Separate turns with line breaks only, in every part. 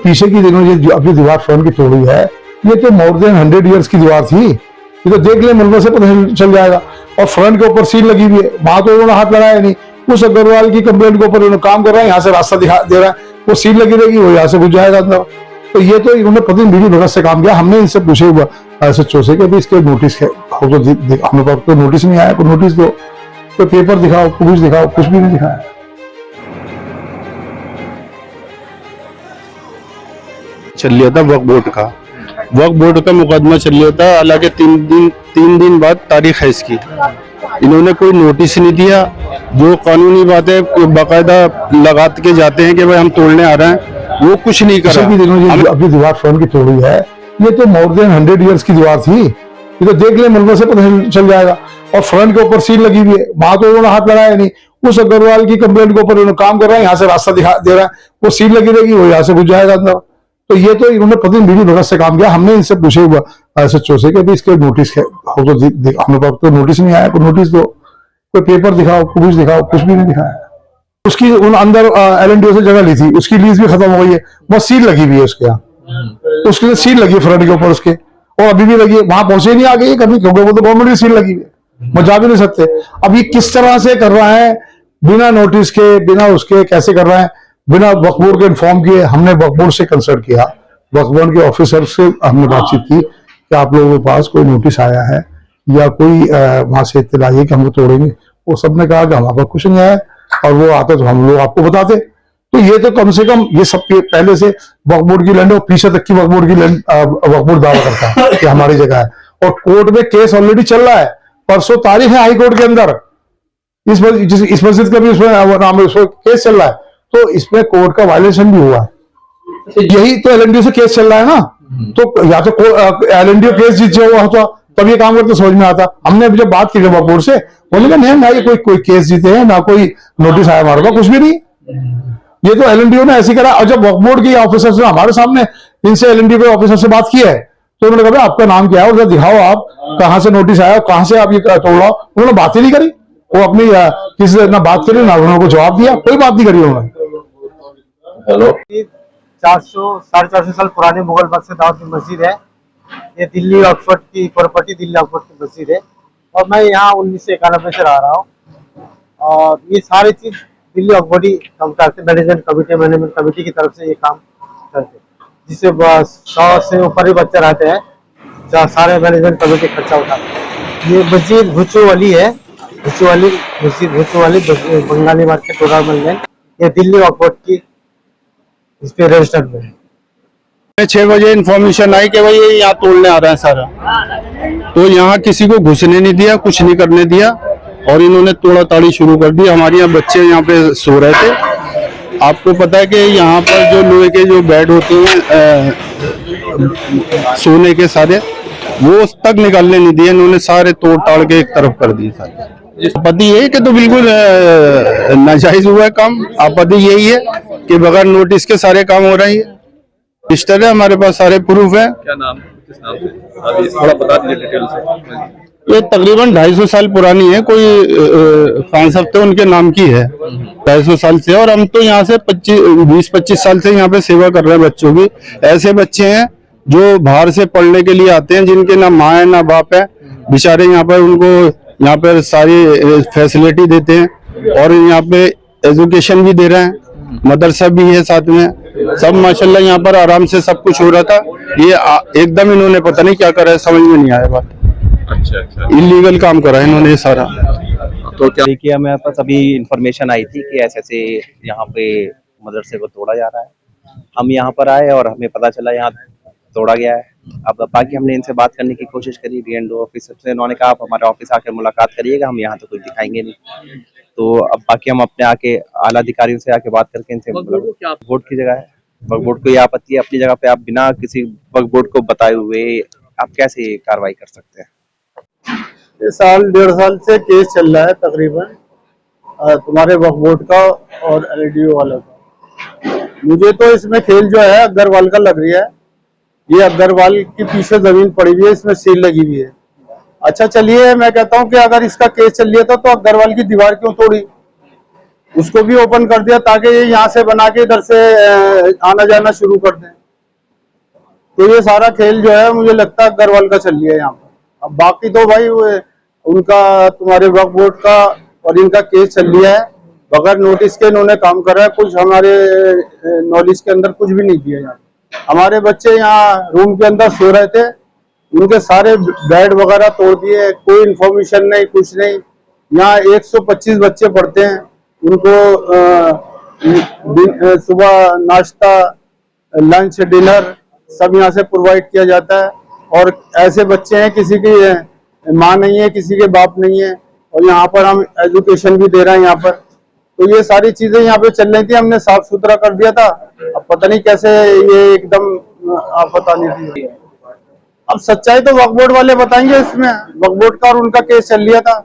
पीछे की दिनों ये जो अपनी दीवार फ्रंट की तोड़ी है, ये तो मोर देन 100 ईयर्स की दीवार थी। ये तो देख ले मलबे से पता चल जाएगा। और फ्रंट के ऊपर सील लगी हुई है, वहां तो उन्होंने हाथ लगाया नहीं। उस अग्रवाल की कंप्लेंट के ऊपर उन्होंने काम कर रहा है, यहाँ से रास्ता दिखा दे रहा है, वो सील लगी रहेगी, वो यहाँ से घुस जाएगा अंदर। तो ये तो इन्होंने पता नहीं भगत से काम किया। हमने इनसे पूछे हुआ SHO से कि अभी इसके नोटिस है, हमें पास तो नोटिस नहीं आया, कोई नोटिस दो, कोई पेपर दिखाओ, कुछ दिखाओ, कुछ भी नहीं दिखाया।
चल लिया था वक्फ बोर्ड का मुकदमा चल लिया था। हालांकि तीन दिन बाद तारीख है इसकी। इन्होंने कोई नोटिस नहीं दिया। जो कानूनी बातें बाकायदा लगा के जाते हैं कि भाई हम तोड़ने आ रहे हैं, वो कुछ नहीं करा।
ये अपनी दीवार फ्रंट की तोड़ी है, ये तो मोर देन 100 ईयर्स की दीवार थी। ये तो देख ले मलबे से पता चल जाएगा। और फ्रंट के ऊपर सील लगी हुई है, वहां तो उन्होंने हाथ लगाया नहीं। उस अग्रवाल की कंप्लेंट के ऊपर उन्होंने काम कर रहा है, यहाँ से रास्ता दिखा दे रहा है, वो सील लगी रहेगी, वो यहाँ से घुस जाएगा अंदर। तो ये तो इन्होंने पता नहीं भगत से काम किया। हमने इनसे पूछे हुआ SHO से कि अभी इसके नोटिस है, हमें पास तो नोटिस नहीं आया, कोई नोटिस दो, कोई पेपर दिखाओ, कुछ दिखाओ, कुछ भी नहीं दिखाया। उसकी उन अंदर LNDO से जगह ली थी, उसकी लीज भी खत्म हो गई है, बस सील लगी हुई है उसके यहाँ। तो उसके लिए सील लगी है फ्रंट के ऊपर उसके, और अभी भी लगी है, वहां पहुंचे नहीं आ गई कभी, क्योंकि वो तो गवर्नमेंट की सील लगी हुई है, वो जा भी नहीं सकते। अब ये किस तरह से कर रहा है, बिना नोटिस के, बिना उसके कैसे कर रहा है, बिना वक्फ बोर्ड के इन्फॉर्म किए। हमने वक्फ बोर्ड से कंसल्ट किया, वक्फ बोर्ड के ऑफिसर से हमने बातचीत की कि आप लोगों के पास कोई नोटिस आया है या कोई वहां से इत्तला आई है कि हम तोड़ेंगे। वो सबने कहा कि हमारे पास कुछ नहीं आया, और वो आते तो हम लोग आपको बताते। तो ये तो कम से कम ये सब पहले से वक्फ बोर्ड की लैंड, और पीछे तक की वक्फ बोर्ड की लैंड वक्फ बोर्ड दावा करता है कि हमारी जगह है। और कोर्ट में केस ऑलरेडी चल रहा है, परसों तारीख है हाई कोर्ट के अंदर, इस मस्जिद का भी उसमें केस चल रहा है। तो इसमें कोर्ट का वायलेशन भी हुआ है। यही तो LNDO से केस चल रहा है ना। तो या तो LNDO केस जीत हुआ होता तब ये काम करते, समझ में आता। हमने जब बात की वक्फ बोर्ड से, बोले कि नहीं ना ये कोई केस जीते हैं, ना कोई नोटिस आया हमारे पास, कुछ भी नहीं। ये तो LNDO ने ऐसे करा। और जब वक्फ बोर्ड के ऑफिसर से हमारे सामने इनसे LNDO के ऑफिसर से बात की है, तो उन्होंने कहा आपका नाम क्या है, उधर दिखाओ, आप कहाँ से नोटिस आया, कहाँ से आप ये तोड़ा। उन्होंने बात ही नहीं करी। वो अपनी किसी से ना बात करी, ना उन्होंने जवाब दिया, कोई बात नहीं करी उन्होंने।
हेलो, 400-450 साल पुरानी मुगल बादशाह दाऊद की मस्जिद है। ये दिल्ली ऑक्सफोर्ड की प्रॉपर्टी, दिल्ली ऑक्सफोर्ड की मस्जिद है। और मैं यहाँ 1991 से रह रहा हूँ। और ये सारी चीज दिल्ली ऑक्सफोर्ड ही काम करते, मैनेजमेंट कमेटी की तरफ से ये काम करते, जिससे 100 से ऊपर ही बच्चे रहते हैं, जहाँ सारे मैनेजमेंट कमेटी खर्चा उठाते हैं। ये मस्जिद भुच्चू वाली है, भुच्चू वाली बंगाली मार्केट टोडर मंजन, ये दिल्ली ऑक्सफोर्ड की इस पे रजिस्टर्ड में।
6 बजे इन्फॉर्मेशन आई कि भाई ये यहाँ तोड़ने आ रहा है सारा। तो यहाँ किसी को घुसने नहीं दिया, कुछ नहीं करने दिया, और इन्होंने तोड़ा ताड़ी शुरू कर दी। हमारे यहाँ बच्चे यहाँ पे सो रहे थे। आपको पता है कि यहाँ पर जो लोहे के जो बेड होते हैं सोने के, सारे वो तक निकालने नहीं दिए। इन्होंने सारे तोड़ ताड़ के एक तरफ कर दिए सारे। आपत्ति यही कि तो बिल्कुल नाजायज हुआ है काम। आपत्ति यही है कि बगैर नोटिस के सारे काम हो रहे हैं। रजिस्टर है हमारे पास, सारे प्रूफ है।
क्या नाम, किस नाम से, अभी थोड़ा बता दीजिए डिटेल से।
ये तकरीबन 250 साल पुरानी है, कोई खान साहब थे उनके नाम की है, 250 साल से। और हम तो यहाँ से 20-25 साल से यहाँ पे सेवा कर रहे हैं बच्चों की। ऐसे बच्चे हैं जो बाहर से पढ़ने के लिए आते हैं, जिनके ना माँ है ना बाप है, बेचारे यहाँ पर उनको यहाँ पर सारी फैसिलिटी देते हैं, और यहाँ पे एजुकेशन भी दे रहे हैं, मदरसा भी है साथ में, सब माशाल्लाह यहाँ पर आराम से सब कुछ हो रहा था। ये एकदम इन्होंने पता नहीं क्या करा है, समझ में नहीं आया बात।
अच्छा,
इलीगल काम करा है इन्होंने सारा।
तो क्या
देखिए, हमें पास अभी इंफॉर्मेशन आई थी कि ऐसे यहाँ पे मदरसे को तोड़ा जा रहा है। हम यहाँ पर आए और हमें पता चला यहाँ तोड़ा गया है। अब बाकी हमने इनसे बात करने की कोशिश करी, DNO ऑफिसर से। उन्होंने कहा आप हमारे ऑफिस आकर मुलाकात करिएगा, हम यहाँ तो कुछ दिखाएंगे नहीं। तो अब बाकी हम अपने आके आला अधिकारियों से आके बात करके इनसे, बोर्ड की जगह है, वक्फ बोर्ड को ये आपत्ति है, अपनी जगह पे आप बिना किसी वक्फ बोर्ड को बताए हुए आप कैसे कार्रवाई कर सकते हैं?
ये साल 1.5 साल से केस चल रहा है तकरीबन, तुम्हारे वक्फ बोर्ड का और LNDO वालों का। मुझे तो इसमें खेल जो है अग्रवाल का लग रही है। ये अग्रवाल की पीछे जमीन पड़ी हुई है, इसमें सील लगी हुई है। अच्छा चलिए, मैं कहता हूँ कि अगर इसका केस चल लिया था तो अग्रवाल की दीवार क्यों तोड़ी?
उसको भी ओपन कर दिया ताकि ये यहाँ से बना के इधर से आना जाना शुरू कर दें। तो ये सारा खेल जो है मुझे लगता है अग्रवाल का चल लिया यहाँ पर। अब बाकी तो भाई उनका तुम्हारे वक्फ बोर्ड का और इनका केस चल लिया है, बगैर नोटिस के इन्होंने काम करा है, कुछ हमारे नॉलेज के अंदर कुछ भी नहीं किया यहाँ। हमारे बच्चे यहाँ रूम के अंदर सो रहे थे, उनके सारे बेड वगैरह तोड़ दिए, कोई इन्फॉर्मेशन नहीं, कुछ नहीं। यहाँ 125 बच्चे पढ़ते हैं, उनको सुबह नाश्ता, लंच, डिनर सब यहाँ से प्रोवाइड किया जाता है। और ऐसे बच्चे हैं किसी की माँ नहीं है, किसी के बाप नहीं है, और यहाँ पर हम एजुकेशन भी दे रहे हैं यहाँ पर। तो ये सारी चीजें यहाँ पे चल रही थी, हमने साफ सुथरा कर दिया था। अब पता नहीं कैसे ये एकदम पता नहीं थी। अब सच्चाई तो वक्फ बोर्ड वाले बताएंगे, इसमें वक्फ बोर्ड का और उनका केस चल लिया था।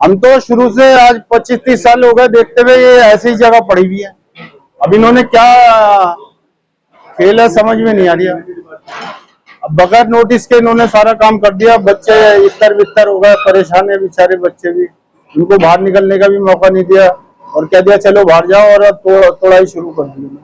हम तो शुरू से आज 25-30 साल हो गए देखते हुए ये ऐसी ही जगह पड़ी हुई है। अब इन्होंने क्या खेल है समझ में नहीं आ रही है। अब बगैर नोटिस के इन्होंने सारा काम कर दिया, बच्चे इतर बितर हो गए, परेशान है बेचारे बच्चे भी, उनको बाहर निकलने का भी मौका नहीं दिया और कह दिया चलो बाहर जाओ, और तोड़ाई शुरू कर दी।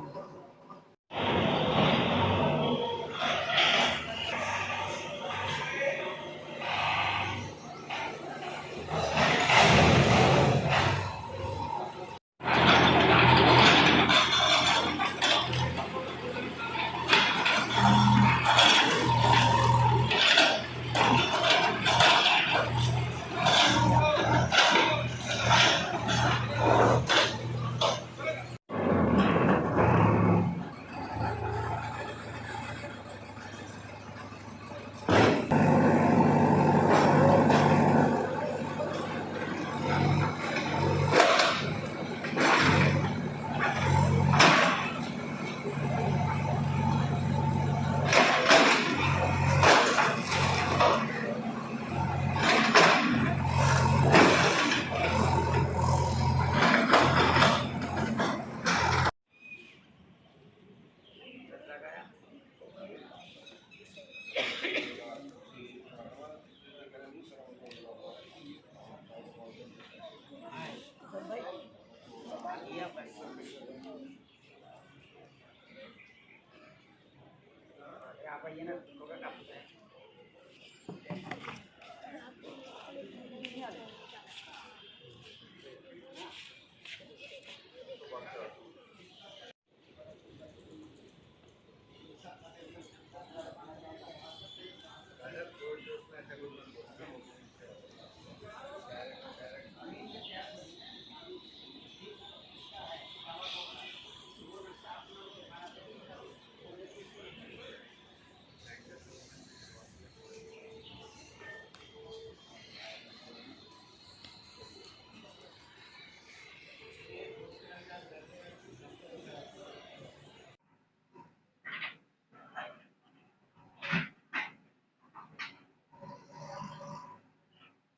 apa ya nak